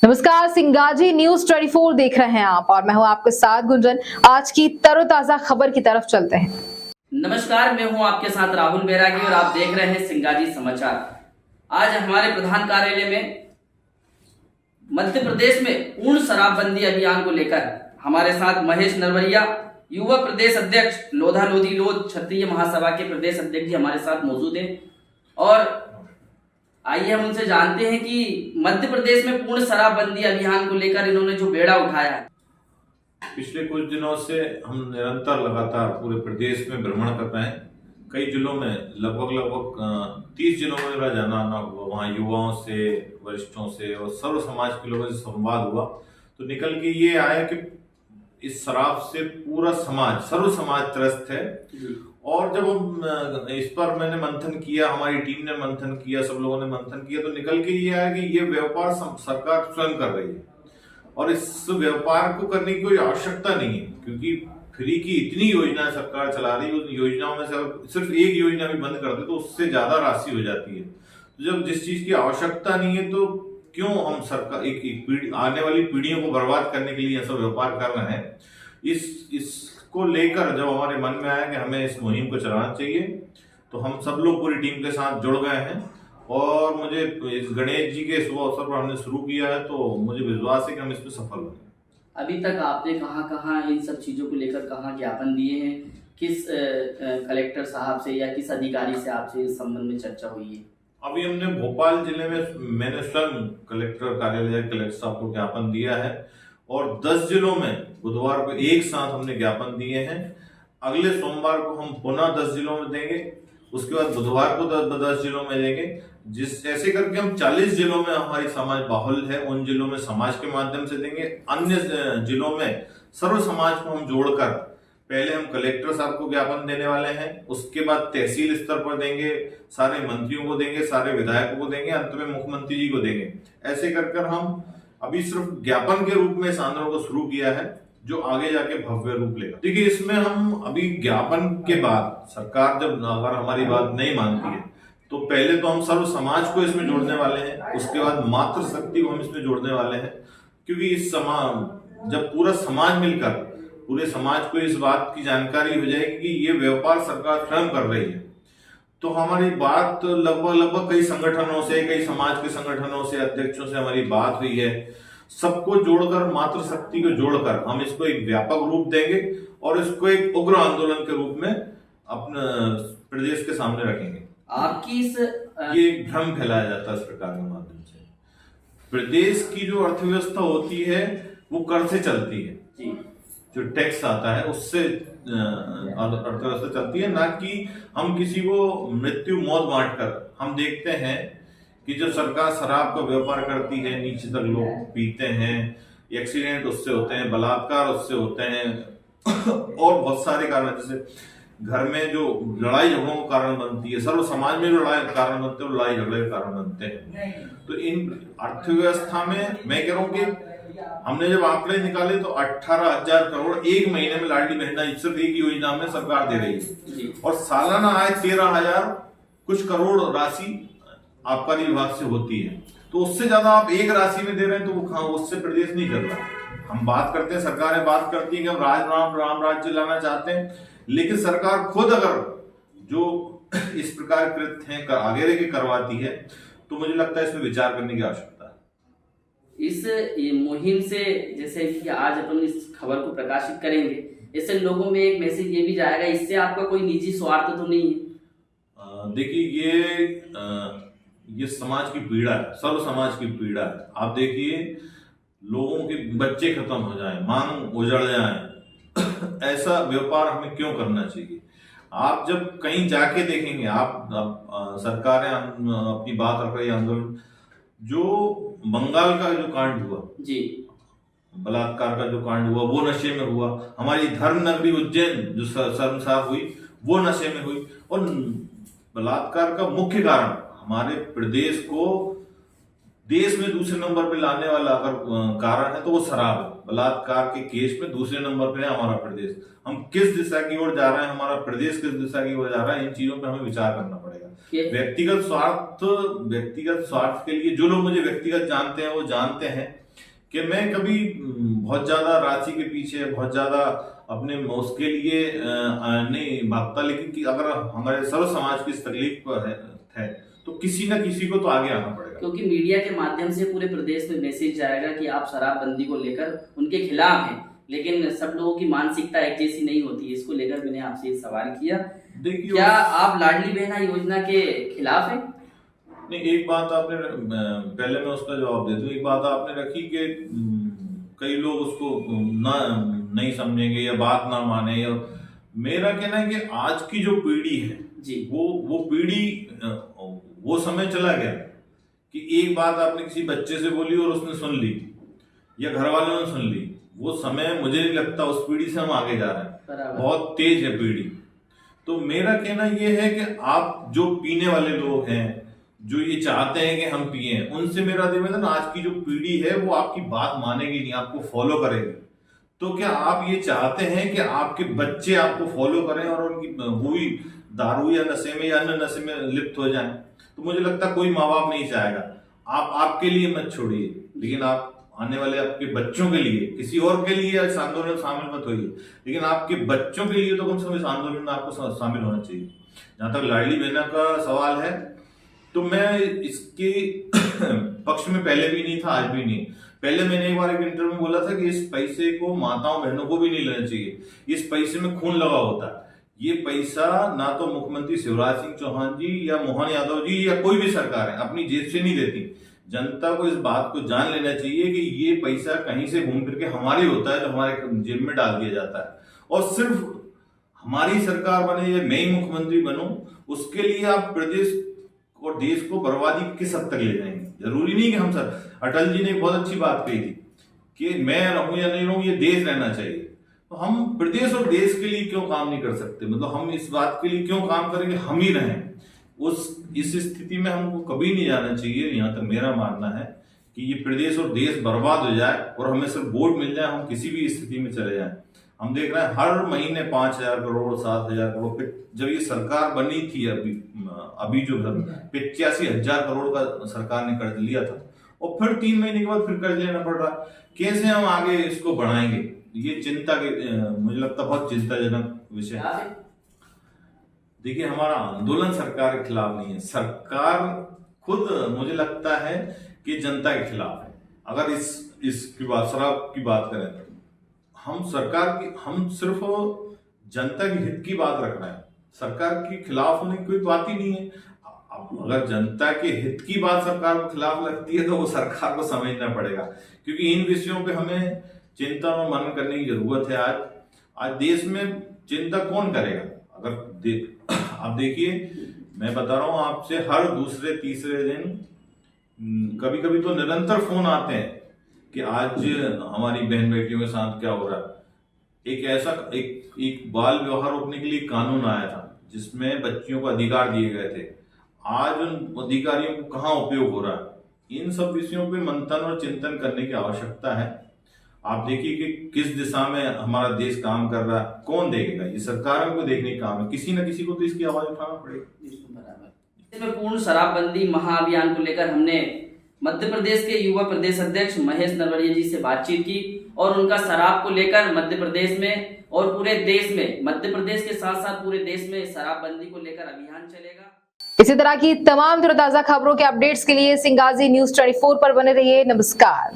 नमस्कार, सिंगाजी न्यूज 24 देख रहे हैं आप और मैं हूं आपके साथ गुंजन। आज की तरोताजा खबर की तरफ चलते हैं। नमस्कार, मैं हूं आपके साथ राहुल बैरागी और आप देख रहे हैं सिंगाजी समाचार। आज हमारे प्रधान कार्यालय में मध्य प्रदेश में पूर्ण शराबबंदी अभियान को लेकर हमारे साथ महेश नरवरिया, युवा प्रदेश अध्यक्ष लोधा लोधी लोध क्षत्रिय महासभा के प्रदेश अध्यक्ष जी हमारे साथ मौजूद हैं। और आइए हम उनसे जानते हैं कि मध्य प्रदेश में पूर्ण शराबबंदी अभियान को लेकर इन्होंने जो बेड़ा उठाया है। पिछले कुछ दिनों से हम निरंतर लगातार पूरे प्रदेश में भ्रमण कर रहे हैं। कई जिलों में लगभग 30 जिलों में मेरा जाना आना हुआ। वहाँ युवाओं से, वरिष्ठों से और सर्व समाज के लोगों से संवाद हुआ तो निकल के ये आया कि इस शराब से पूरा समाज, सर्व समाज त्रस्त है। और जब हम इस पर मैंने मंथन किया, हमारी टीम ने मंथन किया, सब लोगों ने मंथन किया तो निकल के ये आया कि ये व्यापार सरकार स्वयं कर रही है और इस व्यापार को करने की कोई आवश्यकता नहीं है, क्योंकि फ्री की इतनी योजना सरकार चला रही है। उन योजनाओं में से सिर्फ एक योजना भी बंद कर दे तो उससे ज्यादा राशि हो जाती है। तो जब जिस चीज की आवश्यकता नहीं है तो क्यों हम सरकार एक आने वाली पीढ़ियों को बर्बाद करने के लिए ऐसा व्यापार कर रहे हैं। इसको लेकर जब हमारे मन में आया कि हमें इस मुहिम को चलाना चाहिए तो हम सब लोग पूरी टीम के साथ जुड़ गए हैं। और मुझे इस गणेश जी के शुभ अवसर पर हमने शुरू किया है तो मुझे विश्वास है कि हम इसमें सफल होंगे। अभी तक आपने कहाँ इन सब चीजों को लेकर कहाँ ज्ञापन दिए हैं? किस कलेक्टर साहब से या किस अधिकारी से आपसे इस संबंध में चर्चा हुई है? अभी हमने भोपाल जिले में मैंने स्वयं कलेक्टर कार्यालय कलेक्टर साहब को ज्ञापन दिया है और 10 जिलों में बुधवार को एक साथ हमने ज्ञापन दिए हैं। अगले सोमवार को हम पुनः 10 जिलों में देंगे, उसके बाद बुधवार को 10 जिलों में देंगे। ऐसे करके हम 40 जिलों में हमारी समाज बाहुल है, उन जिलों में समाज के माध्यम से देंगे। अन्य जिलों में सर्व समाज को हम जोड़कर पहले हम कलेक्टर साहब को ज्ञापन देने वाले हैं, उसके बाद तहसील स्तर पर देंगे, सारे मंत्रियों को देंगे, सारे विधायकों को देंगे, अंत में मुख्यमंत्री जी को देंगे। ऐसे कर हम अभी सिर्फ ज्ञापन के रूप में इस आंदोलन को शुरू किया है जो आगे जाके भव्य रूप लेगा। देखिए, इसमें हम अभी ज्ञापन के बाद सरकार जब अगर हमारी बात नहीं मानती है तो पहले तो हम सर्व समाज को इसमें जोड़ने वाले हैं, उसके बाद मातृ शक्ति को हम इसमें जोड़ने वाले हैं। क्योंकि इस समाज जब पूरा समाज मिलकर पूरे समाज को इस बात की जानकारी हो जाएगी कि ये व्यापार सरकार स्वयं कर रही है तो हमारी बात लगभग कई संगठनों से, कई समाज के संगठनों से, अध्यक्षों से हमारी बात हुई है। सबको जोड़कर, मातृ शक्ति को जोड़कर हम इसको एक व्यापक रूप देंगे और इसको एक उग्र आंदोलन के रूप में अपने प्रदेश के सामने रखेंगे। आपकी ये एक भ्रम फैलाया जाता है सरकार के माध्यम से। प्रदेश की जो अर्थव्यवस्था होती है वो कर से चलती है जी। जो टैक्स आता है उससे अर्थव्यवस्था चलती है, ना कि हम किसी को मृत्यु मौत बांटकर। हम देखते हैं कि जब सरकार शराब का व्यापार करती है, नीचे तक लोग पीते हैं, एक्सीडेंट उससे होते हैं, बलात्कार उससे होते हैं और बहुत सारे कारण, जैसे घर में जो लड़ाई झगड़ों का कारण बनती है, सर्व समाज में जो लड़ाई कारण बनते हैं, लड़ाई झगड़े के कारण बनते हैं। तो इन अर्थव्यवस्था में मैं कह रहा हूँ कि हमने जब आंकड़े निकाले तो 18,000 करोड़ एक महीने में लाडली बहना सिर्फ एक योजना में सरकार दे रही है और सालाना आय 13,000 कुछ करोड़ राशि आबकारी विभाग से होती है। तो उससे ज्यादा आप एक राशि में दे रहे हैं तो वो उससे प्रदेश नहीं चल रहा। हम बात करते हैं, सरकारें बात करती है कि हम राम राज्य लाना चाहते हैं, लेकिन सरकार खुद अगर जो इस प्रकार कृत्य हैं आगे लेके करवाती है तो मुझे लगता है इसमें विचार करने की आवश्यकता है। इस मुहिम से, जैसे कि आज अपन इस खबर को प्रकाशित करेंगे, इससे लोगों में एक मैसेज ये भी जाएगा, इससे आपका कोई निजी स्वार्थ तो नहीं है? देखिए, ये समाज की पीड़ा है, सर्व समाज की पीड़ा है। आप देखिए, लोगों के बच्चे खत्म हो जाएं, मांग उजड़ जाए, ऐसा व्यापार हमें क्यों करना चाहिए? आप जब कहीं जाके देखेंगे, आप सरकारें अपनी बात रख रही है आंदोलन, जो बंगाल का जो कांड हुआ जी, बलात्कार का जो कांड हुआ वो नशे में हुआ। हमारी धर्म नगरी उज्जैन जो शर्मसार हुई वो नशे में हुई। और बलात्कार का मुख्य कारण हमारे प्रदेश को देश में दूसरे नंबर पे लाने वाला अगर कारण है तो वो शराब है। बलात्कार के केस में दूसरे नंबर पे है हमारा प्रदेश। हम किस दिशा की ओर जा रहे हैं, हमारा प्रदेश किस दिशा की ओर जा रहा है, इन चीजों पे हमें विचार करना पड़ेगा। व्यक्तिगत स्वार्थ के लिए जो लोग मुझे व्यक्तिगत जानते हैं वो जानते हैं कि मैं कभी बहुत ज्यादा राशि के पीछे, बहुत ज्यादा अपने उसके लिए नहीं भागता, लेकिन कि अगर हमारे सर्व समाज की इस तकलीफ पर है तो किसी न किसी को तो आगे आना पड़ेगा। क्योंकि मीडिया के माध्यम से पूरे प्रदेश में मैसेज जाएगा कि आप शराबबंदी को लेकर उनके खिलाफ हैं, लेकिन सब लोगों की मानसिकता एक जैसी नहीं होती है। इसको लेकर मैंने आपसे एक सवाल किया, देखिए क्या आप लाडली बहना योजना के खिलाफ हैं? नहीं, एक बात आपने पहले मैं उसका जवाब दे दूं। एक बात आपने रखी कि कई लोग उसको ना नहीं समझेंगे या बात ना माने, या मेरा कहना है कि आज की जो पीढ़ी है जी, वो पीढ़ी, वो समय चला गया कि एक बात आपने किसी बच्चे से बोली और उसने सुन ली या घर वालों ने सुन ली। वो समय मुझे नहीं लगता, उस पीढ़ी से हम आगे जा रहे हैं, बहुत तेज है पीढ़ी। तो मेरा कहना यह है कि आप जो पीने वाले लोग हैं, जो ये चाहते हैं कि हम पिए, उनसे मेरा निवेदन, आज की जो पीढ़ी है वो आपकी बात मानेगी नहीं, आपको फॉलो करेगी। तो क्या आप ये चाहते हैं कि आपके बच्चे आपको फॉलो करें और उनकी हुई दारू या नशे में या अन्य नशे में लिप्त हो जाएं? तो मुझे लगता है कोई माँ बाप नहीं चाहेगा। आप आपके लिए मत छोड़िए, लेकिन आप आने वाले आपके बच्चों के लिए, किसी और के लिए इस आंदोलन में शामिल मत होइए, लेकिन आपके बच्चों के लिए तो कम से कम इस आंदोलन में आपको शामिल होना चाहिए। जहां तक लाडली बहना का सवाल है, तो मैं इसके पक्ष में पहले भी नहीं था, आज भी नहीं। पहले मैंने एक बार एक इंटरव्यू में बोला था कि इस पैसे को माताओं बहनों को भी नहीं लेना चाहिए, इस पैसे में खून लगा होता है। ये पैसा ना तो मुख्यमंत्री शिवराज सिंह चौहान जी या मोहन यादव जी या कोई भी सरकार है अपनी जेब से नहीं देती। जनता को इस बात को जान लेना चाहिए कि ये पैसा कहीं से घूम फिर के हमारी होता है, जो हमारे जेब में डाल दिया जाता है। और सिर्फ हमारी सरकार बने या मैं ही मुख्यमंत्री बनूं, उसके लिए आप प्रदेश और देश को बर्बादी किस हद तक ले जाएंगे? जरूरी नहीं कि हम सर, अटल जी ने बहुत अच्छी बात कही थी कि मैं रहूं या नहीं रहूं, ये देश रहना चाहिए। तो हम प्रदेश और देश के लिए क्यों काम नहीं कर सकते? मतलब हम इस बात के लिए क्यों काम करेंगे, हम ही रहें। इस स्थिति में हमको कभी नहीं जाना चाहिए। यहाँ तक मेरा मानना है कि ये प्रदेश और देश बर्बाद हो जाए और हमें सिर्फ वोट मिल जाए, हम किसी भी स्थिति में चले जाएं। हम देख रहे हैं हर महीने 5,000 करोड़ 7,000 करोड़, फिर जब ये सरकार बनी थी अभी जो 85,000 करोड़ का सरकार ने कर्ज लिया था, और फिर 3 महीने के बाद फिर कर्ज लेना पड़ रहा। कैसे हम आगे इसको बढ़ाएंगे? ये चिंता के मुझे लगता है बहुत चिंताजनक विषय है। देखिए, हमारा आंदोलन सरकार के खिलाफ नहीं है, सरकार खुद मुझे लगता है कि जनता के खिलाफ है। अगर इसकी बात, शराब की बात करें तो हम सिर्फ जनता के हित की बात रख रहे हैं, सरकार के खिलाफ होने की कोई बात ही नहीं है। अब अगर जनता के हित की बात सरकार के खिलाफ लगती है तो वो सरकार को समझना पड़ेगा, क्योंकि इन विषयों पे हमें चिंता और मनन करने की जरूरत है। आज देश में चिंता कौन करेगा? आप देखिए, मैं बता रहा हूं आपसे, हर दूसरे तीसरे दिन कभी कभी तो निरंतर फोन आते हैं कि आज हमारी बहन बेटियों के साथ क्या हो रहा है। एक बाल व्यवहार रोकने के लिए कानून आया था जिसमें बच्चियों को अधिकार दिए गए थे। आज उन अधिकारियों को कहाँ उपयोग हो रहा है? इन सब विषयों पे मंथन और चिंतन करने की आवश्यकता है। आप देखिए कि किस दिशा में हमारा देश काम कर रहा है, कौन देखेगा? ये सरकारों को देखने का काम है, किसी न किसी को तो इसकी आवाज उठाना पड़ेगी। इसमें पूर्ण शराबबंदी महाअभियान को लेकर हमने मध्य प्रदेश के युवा प्रदेश अध्यक्ष महेश नरवरिया जी से बातचीत की और उनका शराब को लेकर मध्य प्रदेश में और पूरे देश में, मध्य प्रदेश के साथ साथ पूरे देश में शराबबंदी को लेकर अभियान चलेगा। इसी तरह की तमाम ताजा खबरों के अपडेट्स के लिए सिंगाजी न्यूज़ 24 पर बने रहिए। नमस्कार।